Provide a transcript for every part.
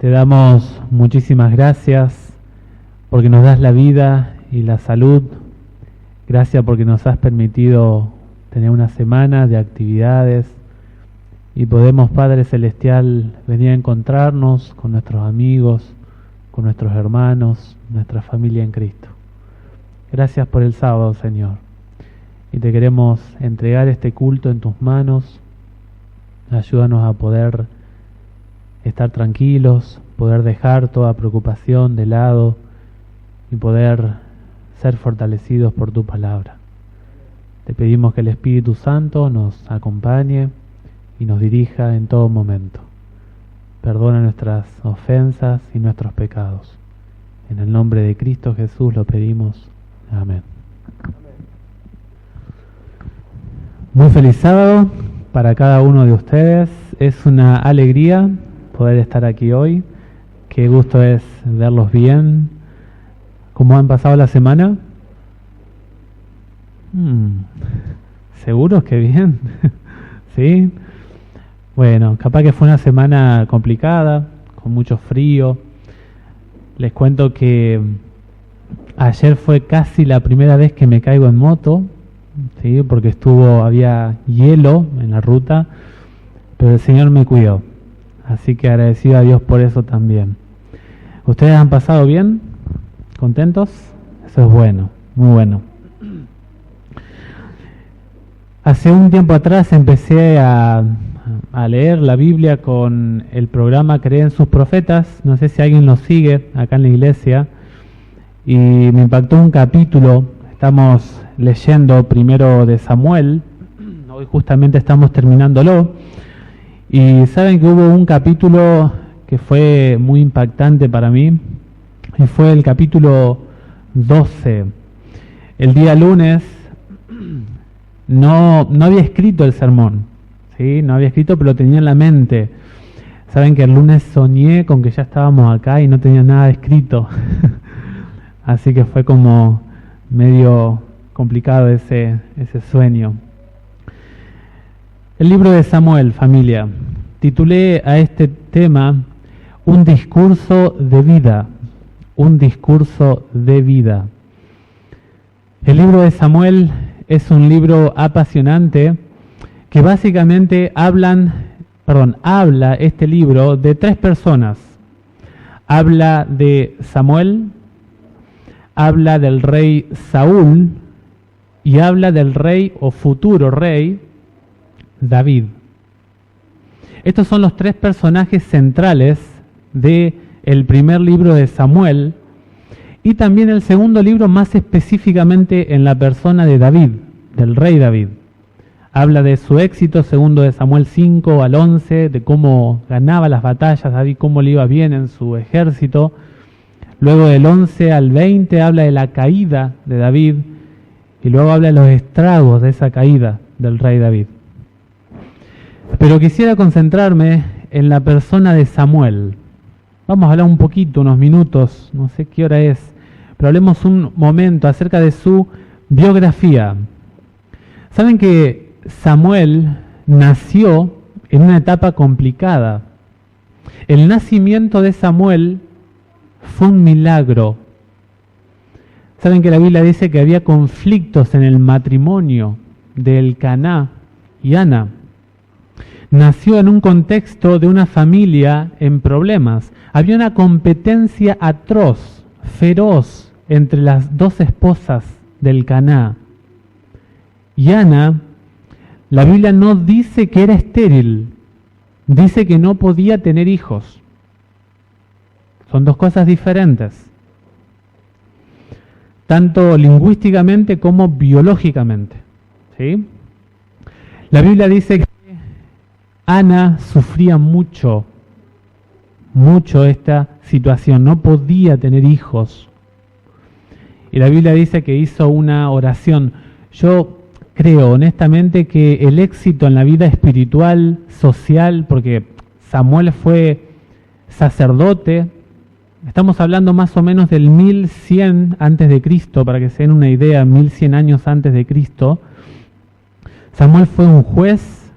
Te damos muchísimas gracias porque nos das la vida y la salud. Gracias porque nos has permitido tener una semana de actividades y podemos, Padre Celestial, venir a encontrarnos con nuestros amigos, con nuestros hermanos, nuestra familia en Cristo. Gracias por el sábado, Señor. Y te queremos entregar este culto en tus manos. Ayúdanos a poder estar tranquilos, poder dejar toda preocupación de lado y poder ser fortalecidos por tu palabra. Te pedimos que el Espíritu Santo nos acompañe y nos dirija en todo momento. Perdona nuestras ofensas y nuestros pecados. En el nombre de Cristo Jesús lo pedimos. Amén. Muy feliz sábado para cada uno de ustedes. Es una alegría poder estar aquí hoy. Qué gusto es verlos bien. ¿Cómo han pasado la semana? ¿Seguros que bien? ¿Sí? Bueno, capaz que fue una semana complicada, con mucho frío. Les cuento que ayer fue casi la primera vez que me caigo en moto, ¿sí? Porque había hielo en la ruta, pero el Señor me cuidó. Así que agradecido a Dios por eso también. ¿Ustedes han pasado bien? ¿Contentos? Eso es bueno, muy bueno. Hace un tiempo atrás empecé a leer la Biblia con el programa Cree en sus profetas. No sé si alguien lo sigue acá en la iglesia. Y me impactó un capítulo. Estamos leyendo primero de Samuel. Hoy justamente estamos terminándolo. Y saben que hubo un capítulo que fue muy impactante para mí. Y fue el capítulo 12. El día lunes no había escrito el sermón. ¿Sí? No había escrito, pero lo tenía en la mente. Saben que el lunes soñé con que ya estábamos acá y no tenía nada escrito. Así que fue como medio complicado ese sueño. El libro de Samuel, familia. Titulé a este tema Un discurso de vida. Un discurso de vida. El libro de Samuel es un libro apasionante que básicamente habla este libro de tres personas. Habla de Samuel, habla del rey Saúl y habla del rey o futuro rey David. Estos son los tres personajes centrales del primer libro de Samuel y también el segundo libro más específicamente en la persona de David, del rey David. Habla de su éxito, segundo de Samuel 5 al 11, de cómo ganaba las batallas David, cómo le iba bien en su ejército. Luego del 11 al 20 habla de la caída de David y luego habla de los estragos de esa caída del rey David. Pero quisiera concentrarme en la persona de Samuel. Vamos a hablar un poquito, unos minutos, no sé qué hora es, pero hablemos un momento acerca de su biografía. Saben que Samuel nació en una etapa complicada. El nacimiento de Samuel fue un milagro. Saben que la Biblia dice que había conflictos en el matrimonio de Elcaná y Ana. Nació en un contexto de una familia en problemas. Había una competencia atroz, feroz, entre las dos esposas de Elcaná. Y Ana, la Biblia no dice que era estéril, dice que no podía tener hijos. Son dos cosas diferentes, tanto lingüísticamente como biológicamente. ¿Sí? La Biblia dice que Ana sufría mucho esta situación, no podía tener hijos. Y la Biblia dice que hizo una oración. Yo creo honestamente que el éxito en la vida espiritual, social, porque Samuel fue sacerdote, estamos hablando más o menos del 1100 antes de Cristo, para que se den una idea, 1100 años antes de Cristo. Samuel fue un juez,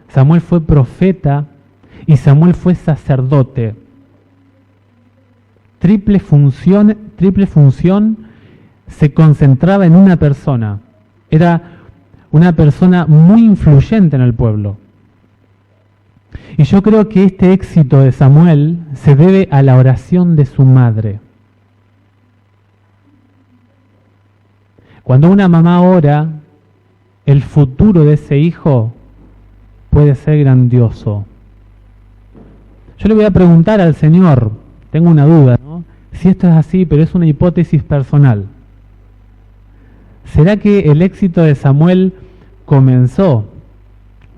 Samuel fue profeta y Samuel fue sacerdote. triple función se concentraba en una persona. Era una persona muy influyente en el pueblo. Y yo creo que este éxito de Samuel se debe a la oración de su madre. Cuando una mamá ora, el futuro de ese hijo puede ser grandioso. Yo le voy a preguntar al Señor, tengo una duda, ¿no? Si esto es así, pero es una hipótesis personal. ¿Será que el éxito de Samuel comenzó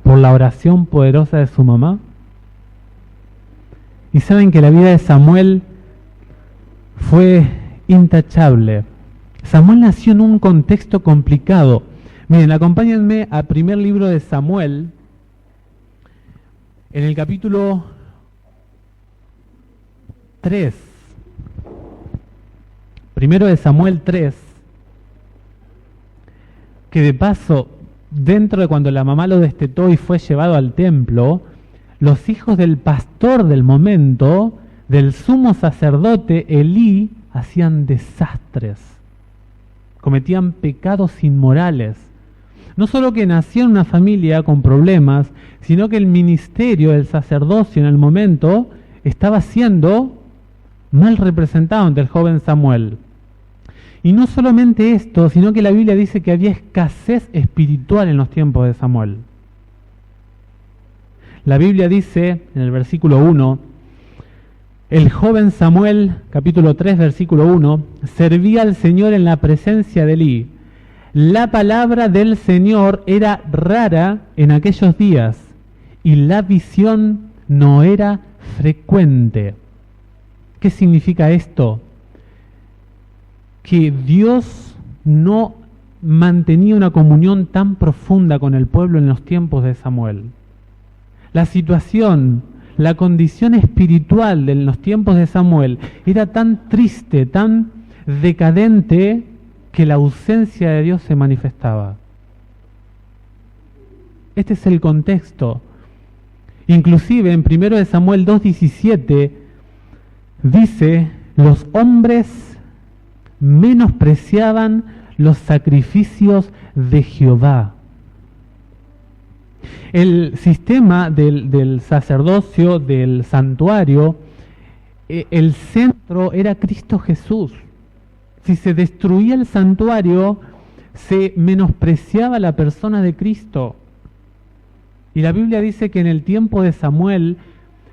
por la oración poderosa de su mamá? Y saben que la vida de Samuel fue intachable. Samuel nació en un contexto complicado. Miren, acompáñenme al primer libro de Samuel, en el capítulo 3. Primero de Samuel 3, que de paso, dentro de cuando la mamá lo destetó y fue llevado al templo, los hijos del pastor del momento, del sumo sacerdote Elí, hacían desastres, cometían pecados inmorales. No solo que nació en una familia con problemas, sino que el ministerio del sacerdocio en el momento estaba siendo mal representado ante el joven Samuel. Y no solamente esto, sino que la Biblia dice que había escasez espiritual en los tiempos de Samuel. La Biblia dice en el versículo 1, el joven Samuel, capítulo 3, versículo 1, servía al Señor en la presencia de Elí. La palabra del Señor era rara en aquellos días y la visión no era frecuente. ¿Qué significa esto? Que Dios no mantenía una comunión tan profunda con el pueblo en los tiempos de Samuel. La situación, la condición espiritual de los tiempos de Samuel era tan triste, tan decadente, que la ausencia de Dios se manifestaba. Este es el contexto. Inclusive en 1 Samuel 2:17 dice, los hombres menospreciaban los sacrificios de Jehová. El sistema del sacerdocio, del santuario, el centro era Cristo Jesús. Si se destruía el santuario, se menospreciaba la persona de Cristo. Y la Biblia dice que en el tiempo de Samuel,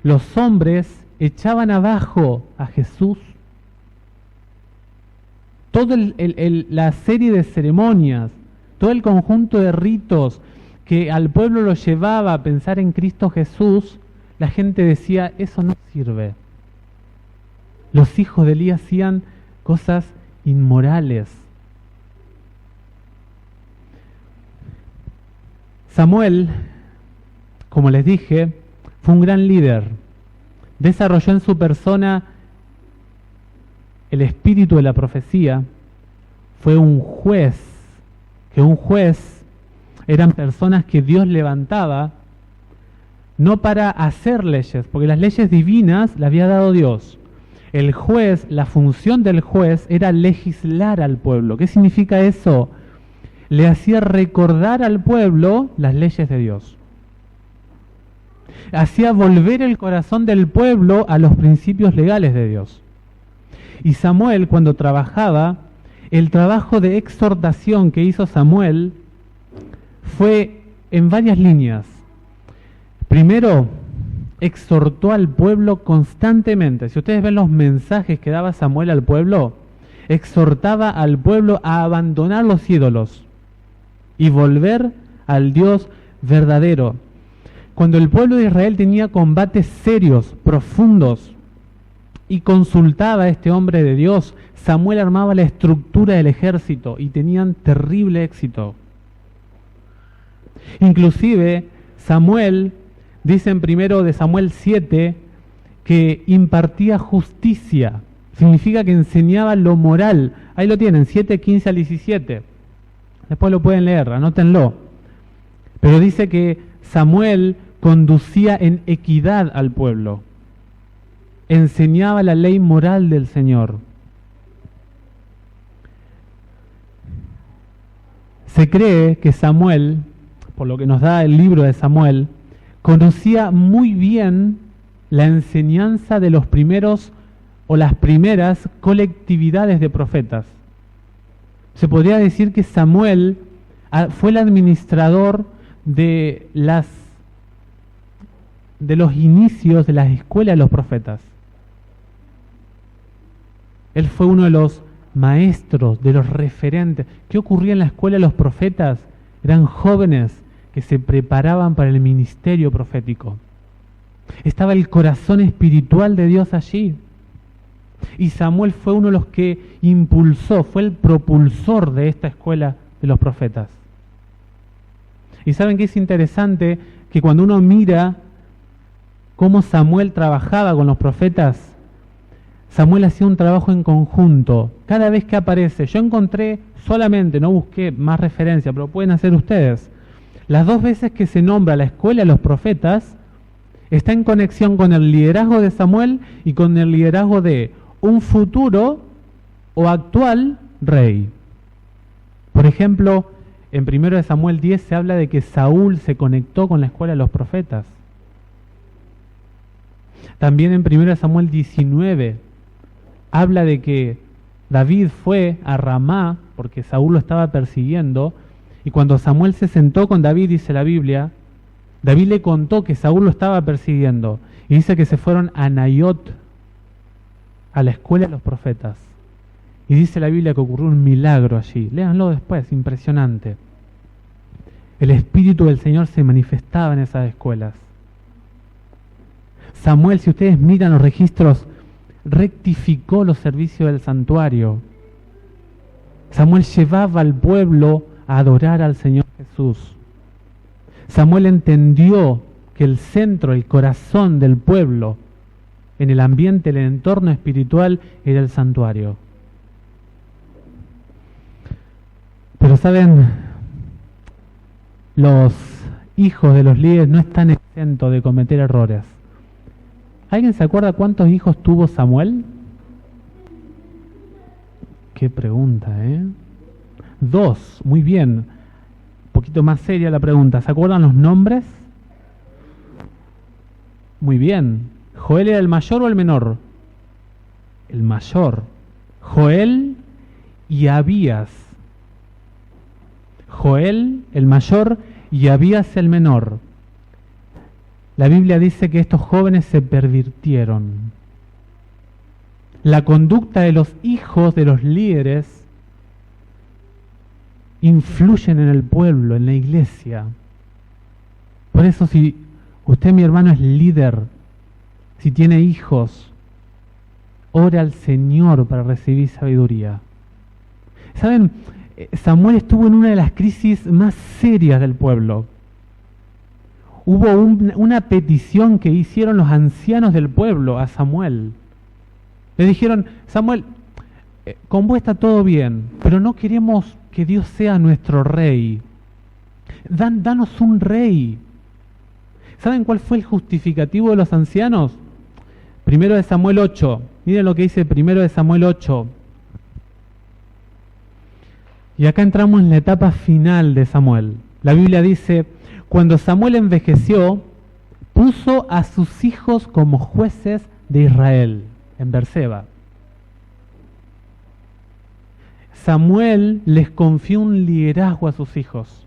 los hombres echaban abajo a Jesús. Toda la serie de ceremonias, todo el conjunto de ritos que al pueblo lo llevaba a pensar en Cristo Jesús, la gente decía, eso no sirve. Los hijos de Elí hacían cosas inmorales. Samuel, como les dije, fue un gran líder. Desarrolló en su persona el espíritu de la profecía. Fue un juez, que un juez eran personas que Dios levantaba no para hacer leyes, porque las leyes divinas las había dado Dios. El juez, la función del juez era legislar al pueblo. ¿Qué significa eso? Le hacía recordar al pueblo las leyes de Dios. Hacía volver el corazón del pueblo a los principios legales de Dios. Y Samuel, cuando trabajaba, el trabajo de exhortación que hizo Samuel fue en varias líneas. Primero, exhortó al pueblo constantemente. Si ustedes ven los mensajes que daba Samuel al pueblo, exhortaba al pueblo a abandonar los ídolos y volver al Dios verdadero. Cuando el pueblo de Israel tenía combates serios, profundos, y consultaba a este hombre de Dios, Samuel armaba la estructura del ejército y tenían terrible éxito. Inclusive Samuel, dice en 1 Samuel 7, que impartía justicia. Significa que enseñaba lo moral. Ahí lo tienen, 7, 15 al 17. Después lo pueden leer, anótenlo. Pero dice que Samuel conducía en equidad al pueblo. enseñaba la ley moral del Señor. Se cree que Samuel, por lo que nos da el libro de Samuel, conocía muy bien la enseñanza de los primeros o las primeras colectividades de profetas. Se podría decir que Samuel fue el administrador de los inicios de las escuelas de los profetas. Él fue uno de los maestros, de los referentes. ¿Qué ocurría en la escuela de los profetas? Eran jóvenes que se preparaban para el ministerio profético. Estaba el corazón espiritual de Dios allí. Y Samuel fue uno de los que impulsó, fue el propulsor de esta escuela de los profetas. Y saben que es interesante que cuando uno mira cómo Samuel trabajaba con los profetas, Samuel hacía un trabajo en conjunto. Cada vez que aparece, yo encontré solamente, no busqué más referencia, pero pueden hacer ustedes, las 2 veces que se nombra la escuela de los profetas, está en conexión con el liderazgo de Samuel y con el liderazgo de un futuro o actual rey. Por ejemplo, en 1 Samuel 10 se habla de que Saúl se conectó con la escuela de los profetas. También en 1 Samuel 19 habla de que David fue a Ramá porque Saúl lo estaba persiguiendo, y cuando Samuel se sentó con David, dice la Biblia, David le contó que Saúl lo estaba persiguiendo, y dice que se fueron a Nayot, a la escuela de los profetas. Y dice la Biblia que ocurrió un milagro allí. Léanlo después, impresionante. El Espíritu del Señor se manifestaba en esas escuelas. Samuel, si ustedes miran los registros, rectificó los servicios del santuario. Samuel llevaba al pueblo a adorar al Señor Jesús. Samuel entendió que el centro, el corazón del pueblo, en el ambiente, el entorno espiritual, era el santuario. Pero saben, los hijos de los líderes no están exentos de cometer errores. ¿Alguien se acuerda cuántos hijos tuvo Samuel? Qué pregunta, ¿eh? 2, muy bien. Un poquito más seria la pregunta. ¿Se acuerdan los nombres? Muy bien. ¿Joel era el mayor o el menor? El mayor. Joel y Abías. Joel, el mayor, y Abías, el menor. La Biblia dice que estos jóvenes se pervirtieron. La conducta de los hijos de los líderes influyen en el pueblo, en la iglesia. Por eso, si usted, mi hermano, es líder, si tiene hijos, ore al Señor para recibir sabiduría. ¿Saben? Samuel estuvo en una de las crisis más serias del pueblo. Hubo una petición que hicieron los ancianos del pueblo a Samuel. Le dijeron: Samuel, con vos está todo bien, pero no queremos que Dios sea nuestro rey. Danos un rey. ¿Saben cuál fue el justificativo de los ancianos? 1 Samuel 8. Miren lo que dice 1 Samuel 8. Y acá entramos en la etapa final de Samuel. La Biblia dice: cuando Samuel envejeció, puso a sus hijos como jueces de Israel, en Berseba. Samuel les confió un liderazgo a sus hijos.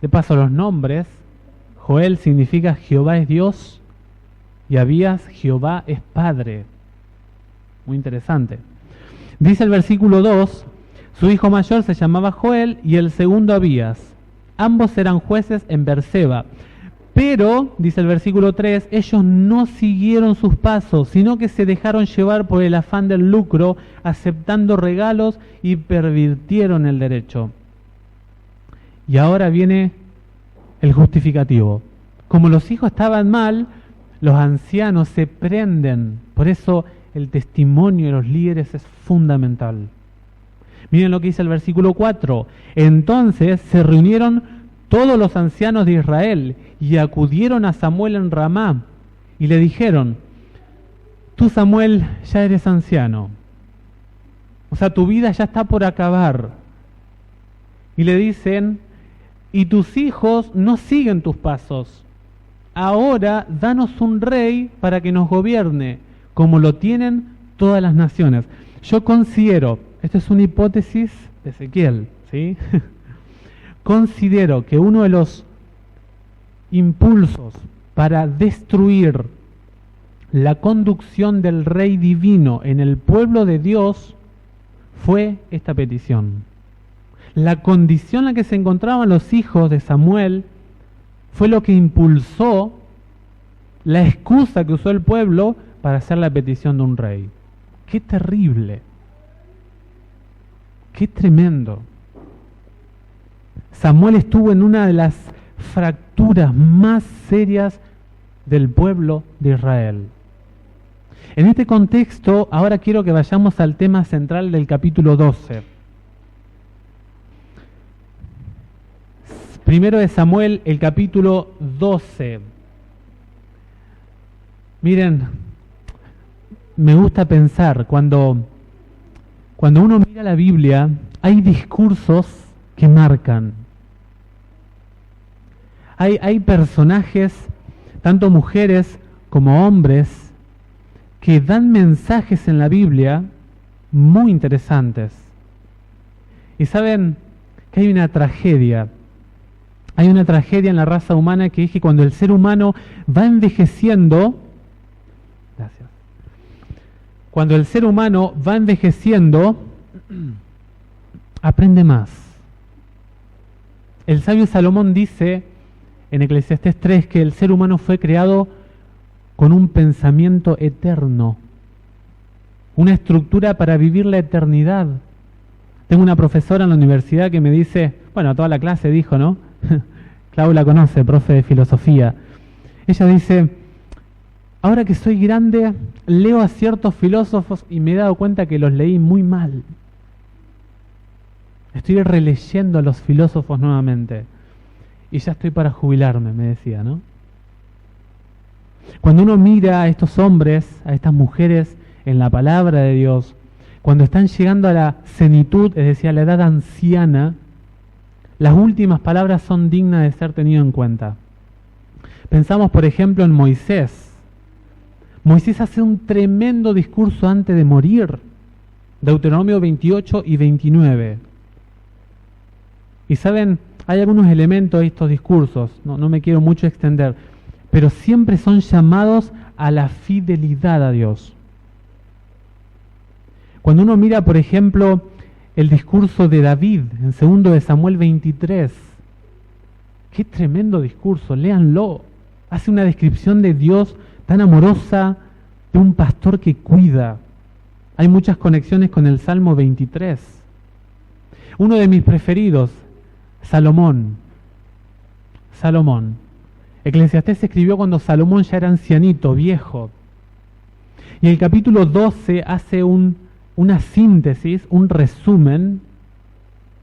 De paso, los nombres: Joel significa Jehová es Dios, y Abías, Jehová es Padre. Muy interesante. Dice el versículo 2, su hijo mayor se llamaba Joel y el segundo Abías. Ambos eran jueces en Berseba. Pero, dice el versículo 3, ellos no siguieron sus pasos, sino que se dejaron llevar por el afán del lucro, aceptando regalos y pervirtieron el derecho. Y ahora viene el justificativo. Como los hijos estaban mal, los ancianos se prenden. Por eso el testimonio de los líderes es fundamental. Miren lo que dice el versículo 4. Entonces se reunieron todos los ancianos de Israel y acudieron a Samuel en Ramá y le dijeron: tú, Samuel, ya eres anciano. O sea, tu vida ya está por acabar. Y le dicen, y tus hijos no siguen tus pasos. Ahora danos un rey para que nos gobierne, como lo tienen todas las naciones. Yo considero, esto es una hipótesis de Ezequiel, ¿sí? Considero que uno de los impulsos para destruir la conducción del rey divino en el pueblo de Dios fue esta petición. La condición en la que se encontraban los hijos de Samuel fue lo que impulsó la excusa que usó el pueblo para hacer la petición de un rey. ¡Qué terrible! ¡Qué tremendo! Samuel estuvo en una de las fracturas más serias del pueblo de Israel. En este contexto, ahora quiero que vayamos al tema central del capítulo 12. Primero de Samuel, el capítulo 12. Miren, me gusta pensar, cuando uno mira la Biblia, hay discursos que marcan. Hay personajes, tanto mujeres como hombres, que dan mensajes en la Biblia muy interesantes. Y saben que hay una tragedia. Hay una tragedia en la raza humana, que es que cuando el ser humano va envejeciendo, cuando el ser humano va envejeciendo, aprende más. El sabio Salomón dice en Eclesiastés 3 que el ser humano fue creado con un pensamiento eterno, una estructura para vivir la eternidad. Tengo una profesora en la universidad que me dice, bueno, toda la clase dijo, ¿no? Clau la conoce, profe de filosofía. Ella dice, ahora que soy grande, leo a ciertos filósofos y me he dado cuenta que los leí muy mal. Estoy releyendo a los filósofos nuevamente. Y ya estoy para jubilarme, me decía, ¿no? Cuando uno mira a estos hombres, a estas mujeres en la palabra de Dios, cuando están llegando a la senitud, es decir, a la edad anciana, las últimas palabras son dignas de ser tenidas en cuenta. Pensamos, por ejemplo, en Moisés. Moisés hace un tremendo discurso antes de morir. Deuteronomio 28 y 29. Y saben, hay algunos elementos de estos discursos, no me quiero mucho extender, pero siempre son llamados a la fidelidad a Dios. Cuando uno mira, por ejemplo, el discurso de David en 2 de Samuel 23, qué tremendo discurso, léanlo. Hace una descripción de Dios tan amorosa, de un pastor que cuida. Hay muchas conexiones con el Salmo 23. Uno de mis preferidos, Salomón. Eclesiastés se escribió cuando Salomón ya era ancianito, viejo. Y el capítulo 12 hace una síntesis, un resumen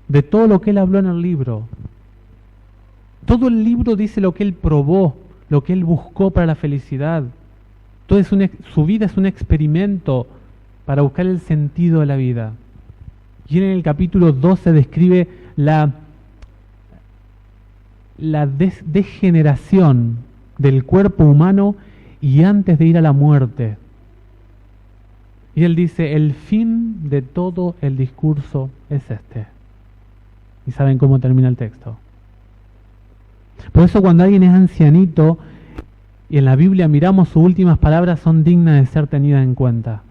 de todo lo que él habló en el libro. Todo el libro dice lo que él probó, lo que él buscó para la felicidad. Su vida es un experimento para buscar el sentido de la vida. Y en el capítulo 12 describe la degeneración del cuerpo humano y antes de ir a la muerte. Y él dice, el fin de todo el discurso es este. ¿Y saben cómo termina el texto? Por eso cuando alguien es ancianito y en la Biblia miramos sus últimas palabras, son dignas de ser tenidas en cuenta.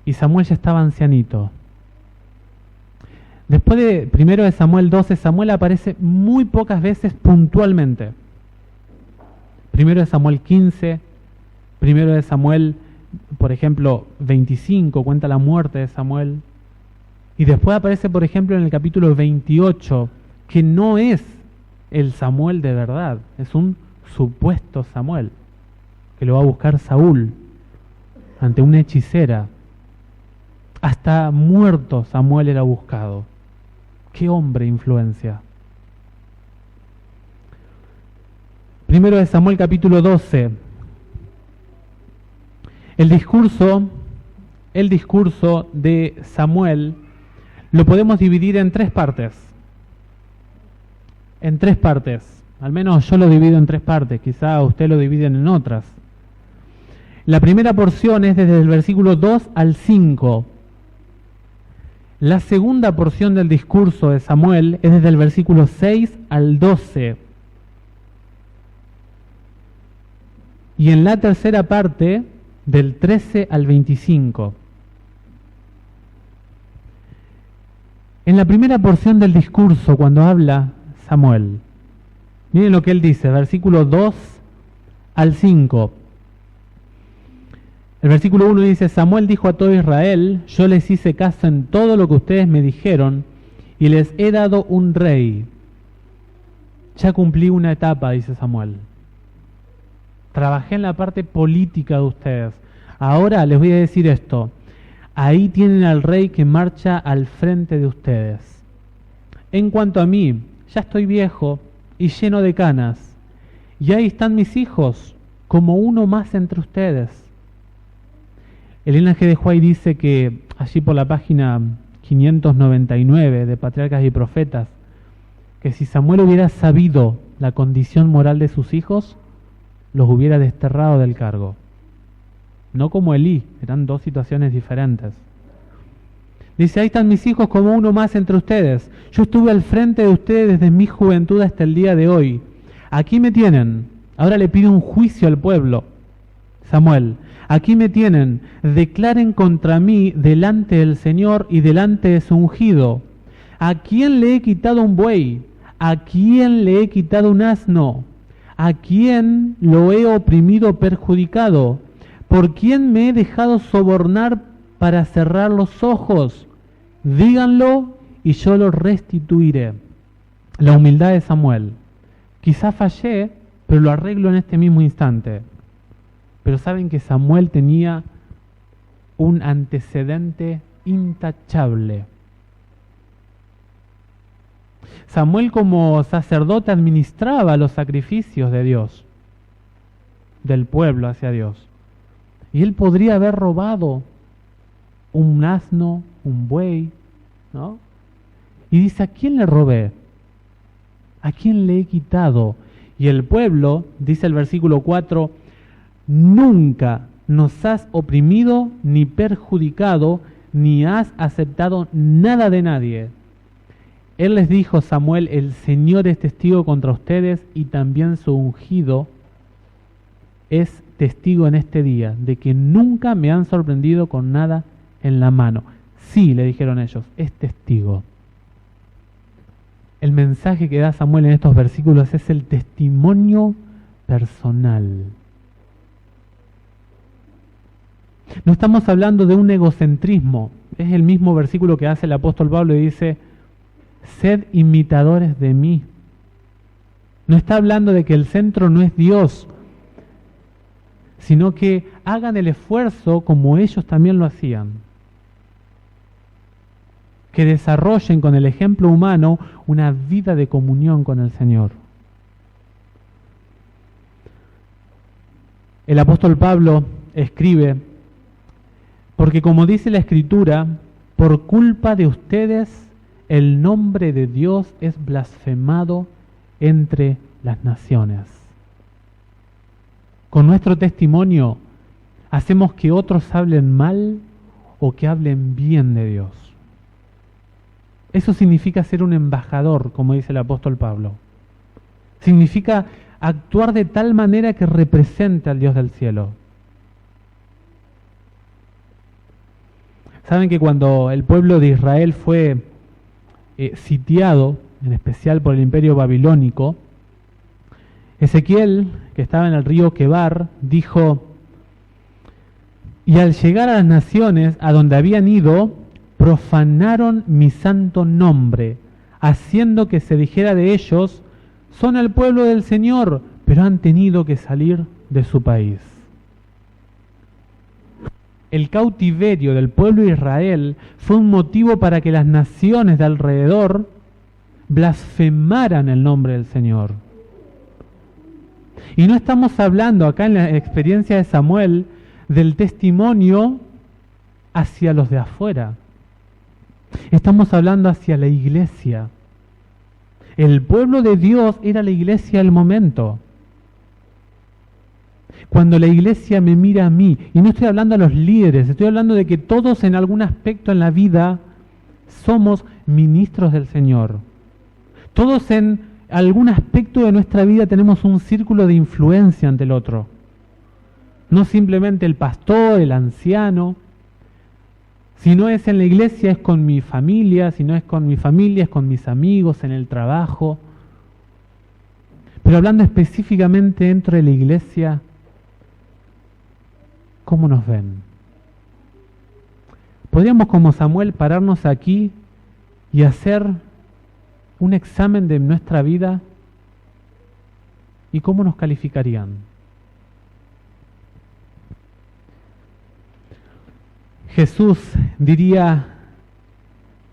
Y Samuel ya estaba ancianito. Después de 1 de Samuel 12, Samuel aparece muy pocas veces puntualmente. 1 de Samuel 15, 1 de Samuel, por ejemplo, 25, cuenta la muerte de Samuel. Y después aparece, por ejemplo, en el capítulo 28, que no es el Samuel de verdad, es un supuesto Samuel, que lo va a buscar Saúl ante una hechicera. Hasta muerto Samuel era buscado. ¡Qué hombre influencia! 1 de Samuel capítulo 12. El discurso de Samuel lo podemos dividir en tres partes. En tres partes. Al menos yo lo divido en tres partes, quizá usted lo dividen en otras. La primera porción es desde el versículo 2 al 5. La segunda porción del discurso de Samuel es desde el versículo 6 al 12. Y en la tercera parte, del 13 al 25. En la primera porción del discurso, cuando habla Samuel, miren lo que él dice, versículo 2 al 5. El versículo 1 dice: Samuel dijo a todo Israel: yo les hice caso en todo lo que ustedes me dijeron y les he dado un rey. Ya cumplí una etapa, dice Samuel. Trabajé en la parte política de ustedes. Ahora les voy a decir esto. Ahí tienen al rey que marcha al frente de ustedes. En cuanto a mí, ya estoy viejo y lleno de canas. Y ahí están mis hijos, como uno más entre ustedes. El linaje de Huay dice que allí por la página 599 de Patriarcas y Profetas, que si Samuel hubiera sabido la condición moral de sus hijos, los hubiera desterrado del cargo. No como Elí, eran dos situaciones diferentes. Dice: ahí están mis hijos como uno más entre ustedes. Yo estuve al frente de ustedes desde mi juventud hasta el día de hoy. Aquí me tienen. Ahora le pido un juicio al pueblo. Samuel: aquí me tienen. Declaren contra mí delante del Señor y delante de su ungido. ¿A quién le he quitado un buey? ¿A quién le he quitado un asno? ¿A quién lo he oprimido o perjudicado? ¿Por quién me he dejado sobornar para cerrar los ojos? Díganlo y yo lo restituiré. La humildad de Samuel. Quizá fallé, pero lo arreglo en este mismo instante. Pero saben que Samuel tenía un antecedente intachable. Samuel, como sacerdote, administraba los sacrificios de Dios, del pueblo hacia Dios. Y él podría haber robado un asno, un buey, ¿no? Y dice: ¿a quién le robé? ¿A quién le he quitado? Y el pueblo, dice el versículo 4, nunca nos has oprimido ni perjudicado, ni has aceptado nada de nadie. Él les dijo: Samuel, el Señor es testigo contra ustedes y también su ungido es testigo en este día de que nunca me han sorprendido con nada en la mano. Sí, le dijeron ellos, es testigo. El mensaje que da Samuel en estos versículos es el testimonio personal. No estamos hablando de un egocentrismo. Es el mismo versículo que hace el apóstol Pablo y dice: sed imitadores de mí. No está hablando de que el centro no es Dios, sino que hagan el esfuerzo como ellos también lo hacían. Que desarrollen con el ejemplo humano una vida de comunión con el Señor. El apóstol Pablo escribe: porque como dice la Escritura, por culpa de ustedes el nombre de Dios es blasfemado entre las naciones. Con nuestro testimonio hacemos que otros hablen mal o que hablen bien de Dios. Eso significa ser un embajador, como dice el apóstol Pablo. Significa actuar de tal manera que represente al Dios del cielo. Saben que cuando el pueblo de Israel fue sitiado, en especial por el imperio babilónico, Ezequiel, que estaba en el río Quebar, dijo: y al llegar a las naciones a donde habían ido, profanaron mi santo nombre, haciendo que se dijera de ellos: son el pueblo del Señor, pero han tenido que salir de su país. El cautiverio del pueblo de Israel fue un motivo para que las naciones de alrededor blasfemaran el nombre del Señor. Y no estamos hablando acá en la experiencia de Samuel del testimonio hacia los de afuera. Estamos hablando hacia la iglesia. El pueblo de Dios era la iglesia del momento. Cuando la iglesia me mira a mí, y no estoy hablando a los líderes, estoy hablando de que todos en algún aspecto en la vida somos ministros del Señor. Todos en algún aspecto de nuestra vida tenemos un círculo de influencia ante el otro. No simplemente el pastor, el anciano. Si no es en la iglesia, es con mi familia. Si no es con mi familia, es con mis amigos, en el trabajo. Pero hablando específicamente dentro de la iglesia, ¿cómo nos ven? Podríamos, como Samuel, pararnos aquí y hacer un examen de nuestra vida y cómo nos calificarían. Jesús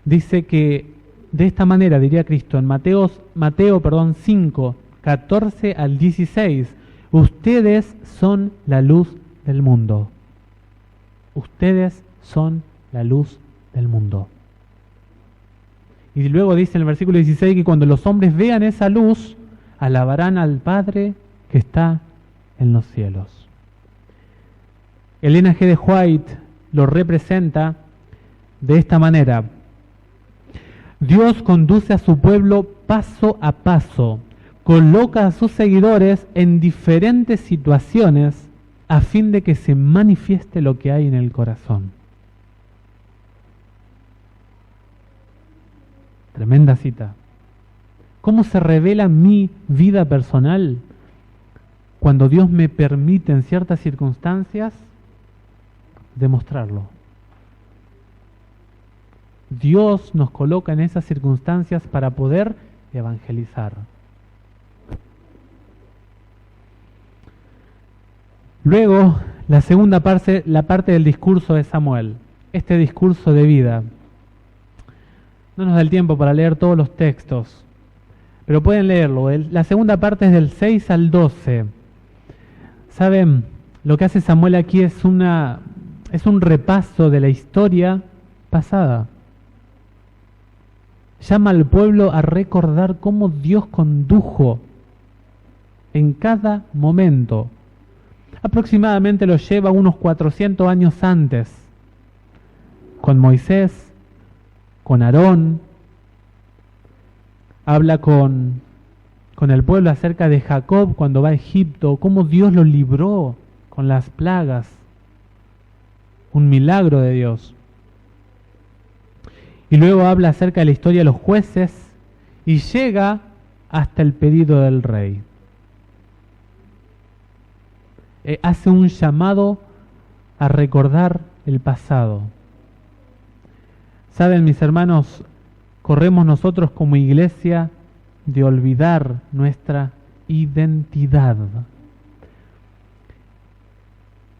dice que de esta manera, diría Cristo, en Mateo 5, 14 al 16, ustedes son la luz del mundo. Ustedes son la luz del mundo. Y luego dice en el versículo 16 que cuando los hombres vean esa luz, alabarán al Padre que está en los cielos. Elena G. de White lo representa de esta manera: Dios conduce a su pueblo paso a paso, coloca a sus seguidores en diferentes situaciones a fin de que se manifieste lo que hay en el corazón. Tremenda cita. ¿Cómo se revela mi vida personal? Cuando Dios me permite en ciertas circunstancias demostrarlo. Dios nos coloca en esas circunstancias para poder evangelizar. Luego, la segunda parte, la parte del discurso de Samuel, este discurso de vida. No nos da el tiempo para leer todos los textos, pero pueden leerlo. La segunda parte es del 6 al 12. ¿Saben? Lo que hace Samuel aquí es un repaso de la historia pasada. Llama al pueblo a recordar cómo Dios condujo en cada momento. Aproximadamente lo lleva unos 400 años antes, con Moisés, con Aarón. Habla con el pueblo acerca de Jacob cuando va a Egipto, cómo Dios lo libró con las plagas. Un milagro de Dios. Y luego habla acerca de la historia de los jueces y llega hasta el pedido del rey. Hace un llamado a recordar el pasado. Saben, mis hermanos, corremos nosotros como iglesia de olvidar nuestra identidad.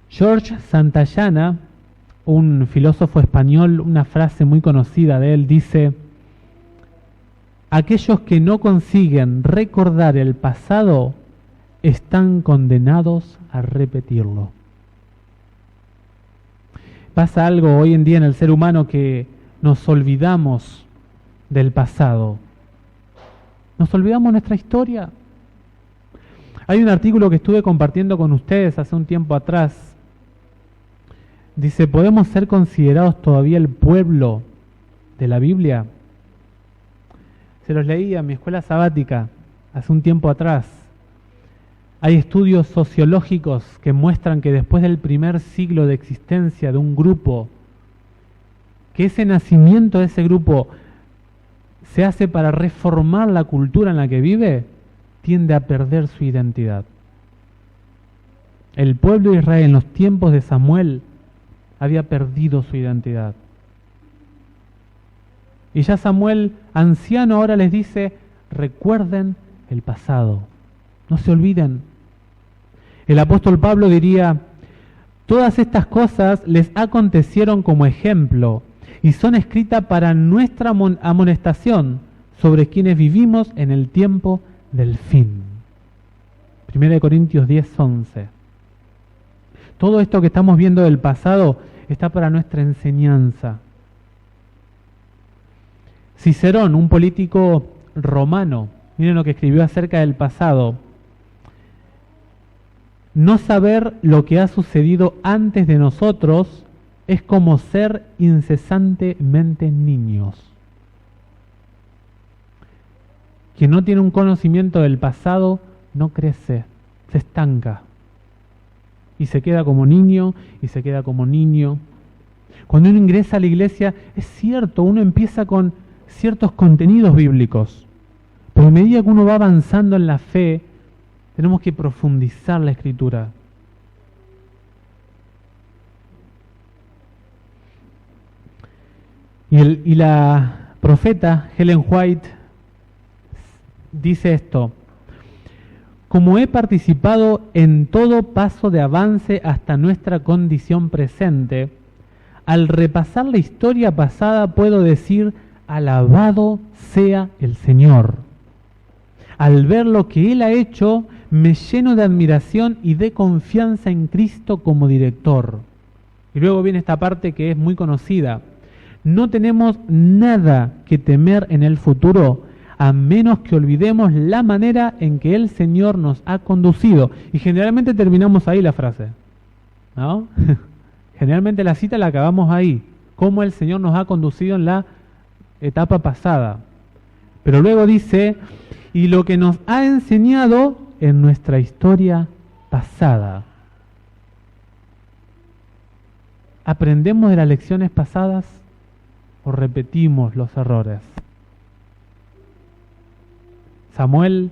George Santayana, un filósofo español, una frase muy conocida de él, dice: aquellos que no consiguen recordar el pasado están condenados a repetirlo. Pasa algo hoy en día en el ser humano que nos olvidamos del pasado. Nos olvidamos de nuestra historia. Hay un artículo que estuve compartiendo con ustedes hace un tiempo atrás. Dice: ¿podemos ser considerados todavía el pueblo de la Biblia? Se los leí en mi escuela sabática hace un tiempo atrás. Hay estudios sociológicos que muestran que después del primer siglo de existencia de un grupo, que ese nacimiento de ese grupo se hace para reformar la cultura en la que vive, tiende a perder su identidad. El pueblo de Israel en los tiempos de Samuel había perdido su identidad. Y ya Samuel, anciano, ahora les dice: recuerden el pasado, no se olviden. El apóstol Pablo diría: todas estas cosas les acontecieron como ejemplo y son escritas para nuestra amonestación sobre quienes vivimos en el tiempo del fin. 1 Corintios 10:11. Todo esto que estamos viendo del pasado está para nuestra enseñanza. Cicerón, un político romano, miren lo que escribió acerca del pasado. No saber lo que ha sucedido antes de nosotros es como ser incesantemente niños. Quien no tiene un conocimiento del pasado no crece, se estanca. Y se queda como niño, y se queda como niño. Cuando uno ingresa a la iglesia, es cierto, uno empieza con ciertos contenidos bíblicos. Pero a medida que uno va avanzando en la fe, tenemos que profundizar la Escritura. Y la profeta Ellen White dice esto: como he participado en todo paso de avance hasta nuestra condición presente, al repasar la historia pasada puedo decir: alabado sea el Señor. Al ver lo que Él ha hecho, me lleno de admiración y de confianza en Cristo como director. Y luego viene esta parte que es muy conocida. No tenemos nada que temer en el futuro, a menos que olvidemos la manera en que el Señor nos ha conducido. Y generalmente terminamos ahí la frase, ¿no? Generalmente la cita la acabamos ahí, cómo el Señor nos ha conducido en la etapa pasada. Pero luego dice, y lo que nos ha enseñado en nuestra historia pasada. ¿Aprendemos de las lecciones pasadas o repetimos los errores? Samuel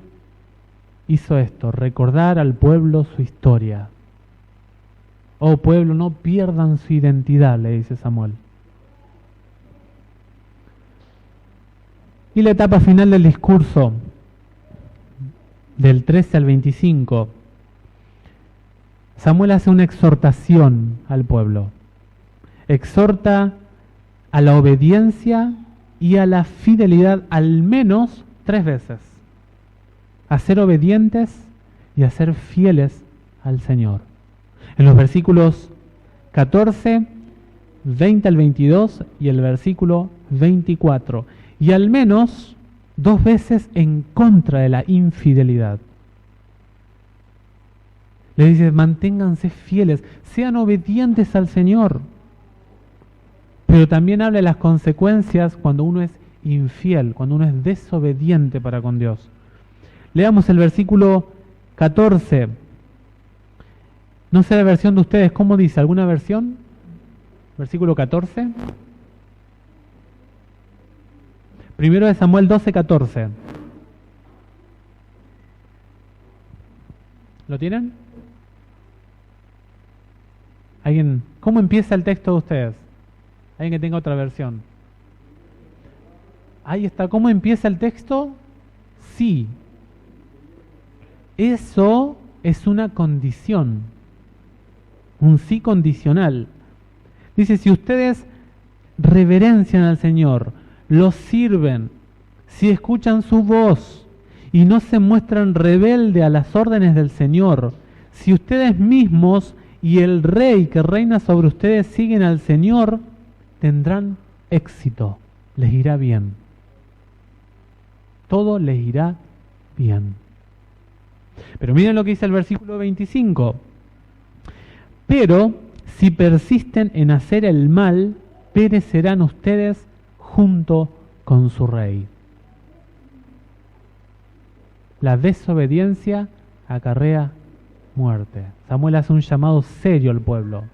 hizo esto, recordar al pueblo su historia. Oh pueblo, no pierdan su identidad, le dice Samuel. Y la etapa final del discurso, del 13 al 25, Samuel hace una exhortación al pueblo. Exhorta a la obediencia y a la fidelidad al menos 3 veces. A ser obedientes y a ser fieles al Señor. En los versículos 14, 20 al 22 y el versículo 24. Y al menos 2 veces en contra de la infidelidad. Le dice, manténganse fieles, sean obedientes al Señor. Pero también habla de las consecuencias cuando uno es infiel, cuando uno es desobediente para con Dios. Leamos el versículo 14. No sé la versión de ustedes, ¿cómo dice? ¿Alguna versión? Versículo 14. Primero de Samuel 12:14. ¿Lo tienen? ¿Alguien? ¿Cómo empieza el texto de ustedes? ¿Alguien que tenga otra versión? Ahí está. ¿Cómo empieza el texto? Sí. Eso es una condición. Un sí condicional. Dice, si ustedes reverencian al Señor, los sirven, si escuchan su voz y no se muestran rebelde a las órdenes del Señor, si ustedes mismos y el Rey que reina sobre ustedes siguen al Señor, tendrán éxito, les irá bien. Todo les irá bien. Pero miren lo que dice el versículo 25. Pero si persisten en hacer el mal, perecerán ustedes junto con su rey. La desobediencia acarrea muerte. Samuel hace un llamado serio al pueblo.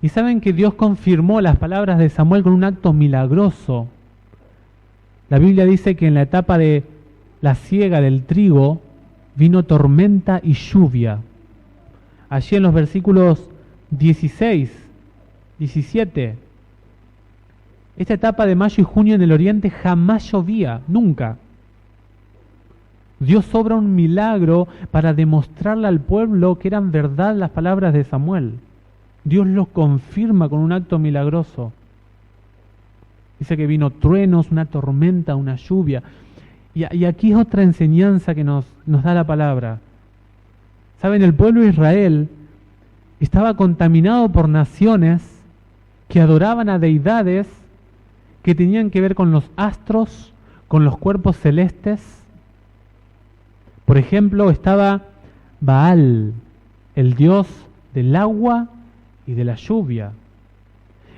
Y saben que Dios confirmó las palabras de Samuel con un acto milagroso. La Biblia dice que en la etapa de la siega del trigo vino tormenta y lluvia. Allí en los versículos 16, 17, esta etapa de mayo y junio en el oriente jamás llovía, nunca. Dios obra un milagro para demostrarle al pueblo que eran verdad las palabras de Samuel. Dios los confirma con un acto milagroso. Dice que vino truenos, una tormenta, una lluvia. Y aquí es otra enseñanza que nos da la palabra. Saben, el pueblo de Israel Estaba contaminado por naciones que adoraban a deidades que tenían que ver con los astros, con los cuerpos celestes. Por ejemplo, estaba Baal, el dios del agua y de la lluvia.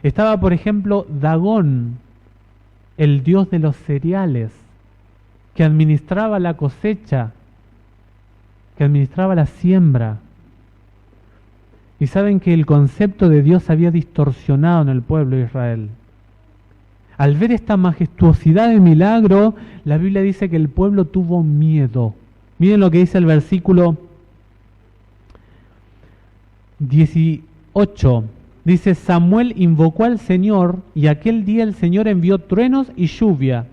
Estaba, por ejemplo, Dagón, el dios de los cereales, que administraba la cosecha, que administraba la siembra. Y saben que el concepto de Dios se había distorsionado en el pueblo de Israel. Al ver esta majestuosidad de milagro, la Biblia dice que el pueblo tuvo miedo. Miren lo que dice el versículo 18. Dice, Samuel invocó al Señor y aquel día el Señor envió truenos y lluvia.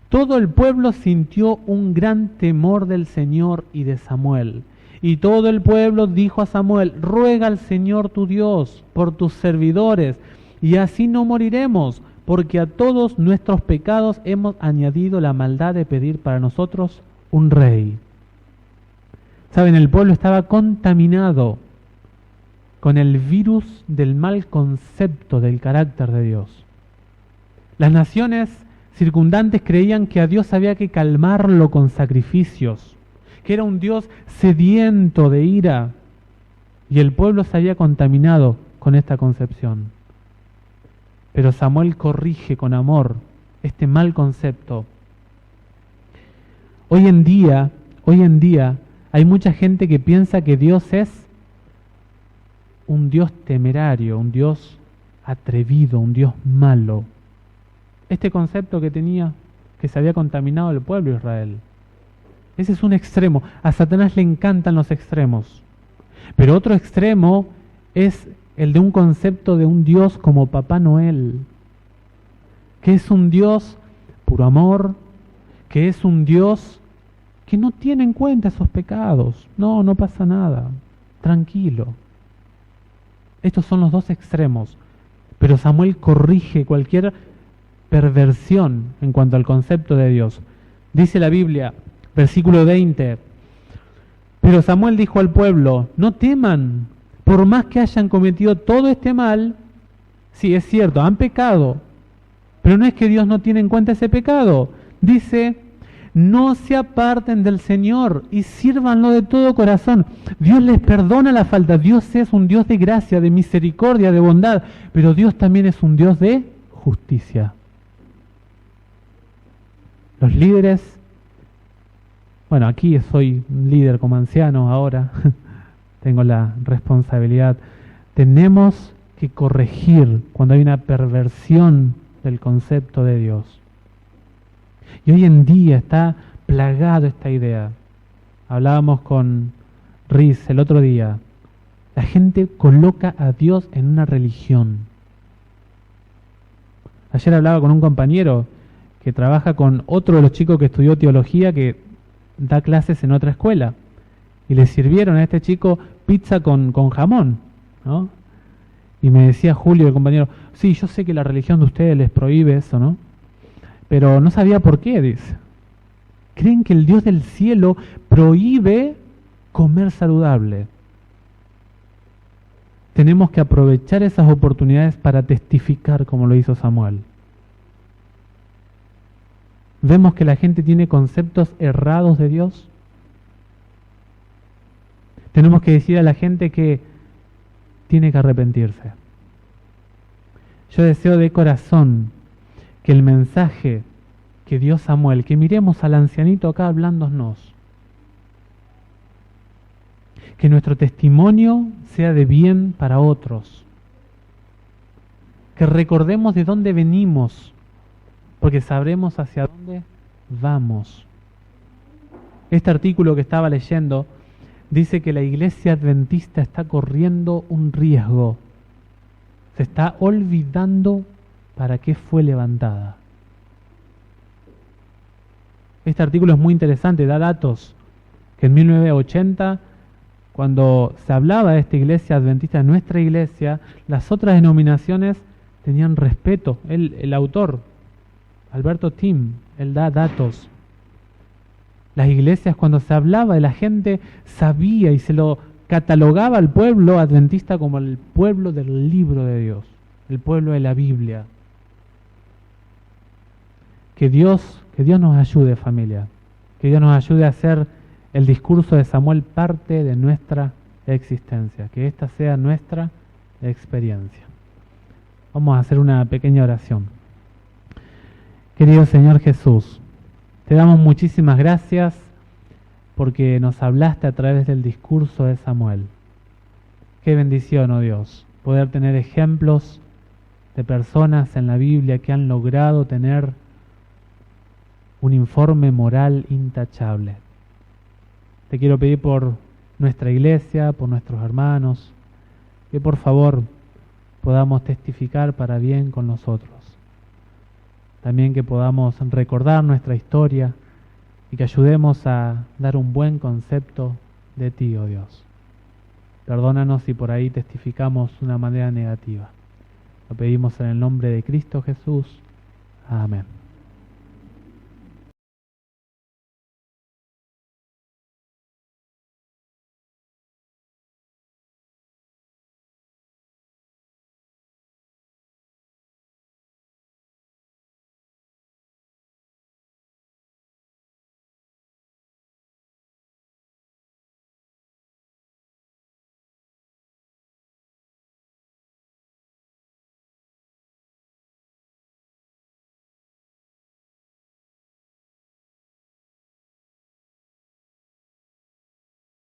Todo el pueblo sintió un gran temor del Señor y de Samuel. Y todo el pueblo dijo a Samuel, ruega al Señor tu Dios por tus servidores, y así no moriremos, porque a todos nuestros pecados hemos añadido la maldad de pedir para nosotros un rey. Saben, el pueblo estaba contaminado con el virus del mal concepto del carácter de Dios. Las naciones circundantes creían que a Dios había que calmarlo con sacrificios, que era un Dios sediento de ira, y el pueblo se había contaminado con esta concepción. Pero Samuel corrige con amor este mal concepto. Hoy en día, hay mucha gente que piensa que Dios es un Dios temerario, un Dios atrevido, un Dios malo. Este concepto que se había contaminado el pueblo de Israel. Ese es un extremo. A Satanás le encantan los extremos. Pero otro extremo es el de un concepto de un Dios como Papá Noel, que es un Dios puro amor, que es un Dios que no tiene en cuenta esos pecados. No pasa nada. Tranquilo. Estos son los dos extremos. Pero Samuel corrige cualquier perversión en cuanto al concepto de Dios. Dice la Biblia, versículo 20, pero Samuel dijo al pueblo, no teman, por más que hayan cometido todo este mal, sí, es cierto, han pecado, pero no es que Dios no tiene en cuenta ese pecado. Dice, no se aparten del Señor y sírvanlo de todo corazón. Dios les perdona la falta. Dios es un Dios de gracia, de misericordia, de bondad, pero Dios también es un Dios de justicia. Los líderes, bueno, aquí soy un líder como anciano ahora, tengo la responsabilidad. Tenemos que corregir cuando hay una perversión del concepto de Dios. Y hoy en día está plagado esta idea. Hablábamos con Riz el otro día. La gente coloca a Dios en una religión. Ayer hablaba con un compañero que trabaja con otro de los chicos que estudió teología, que da clases en otra escuela. Y le sirvieron a este chico pizza con jamón, ¿no? Y me decía Julio, el compañero, sí, yo sé que la religión de ustedes les prohíbe eso, ¿no? Pero no sabía por qué, dice. Creen que el Dios del cielo prohíbe comer saludable. Tenemos que aprovechar esas oportunidades para testificar como lo hizo Samuel. Vemos que la gente tiene conceptos errados de Dios. Tenemos que decir a la gente que tiene que arrepentirse. Yo deseo de corazón que el mensaje que dio Samuel, que miremos al ancianito acá hablándonos, que nuestro testimonio sea de bien para otros, que recordemos de dónde venimos, porque sabremos hacia dónde vamos. Este artículo que estaba leyendo dice que la iglesia adventista está corriendo un riesgo, se está olvidando para qué fue levantada. Este artículo es muy interesante, da datos que en 1980, cuando se hablaba de esta iglesia adventista, de nuestra iglesia, las otras denominaciones tenían respeto. El autor, Alberto Tim, él da datos. Las iglesias, cuando se hablaba de la gente, sabía y se lo catalogaba al pueblo adventista como el pueblo del libro de Dios, el pueblo de la Biblia. Que Dios nos ayude, familia, que Dios nos ayude a hacer el discurso de Samuel parte de nuestra existencia, que esta sea nuestra experiencia. Vamos a hacer una pequeña oración. Querido Señor Jesús, te damos muchísimas gracias porque nos hablaste a través del discurso de Samuel. Qué bendición, oh Dios, poder tener ejemplos de personas en la Biblia que han logrado tener un informe moral intachable. Te quiero pedir por nuestra iglesia, por nuestros hermanos, que por favor podamos testificar para bien con nosotros. También que podamos recordar nuestra historia y que ayudemos a dar un buen concepto de ti, oh Dios. Perdónanos si por ahí testificamos de una manera negativa. Lo pedimos en el nombre de Cristo Jesús. Amén.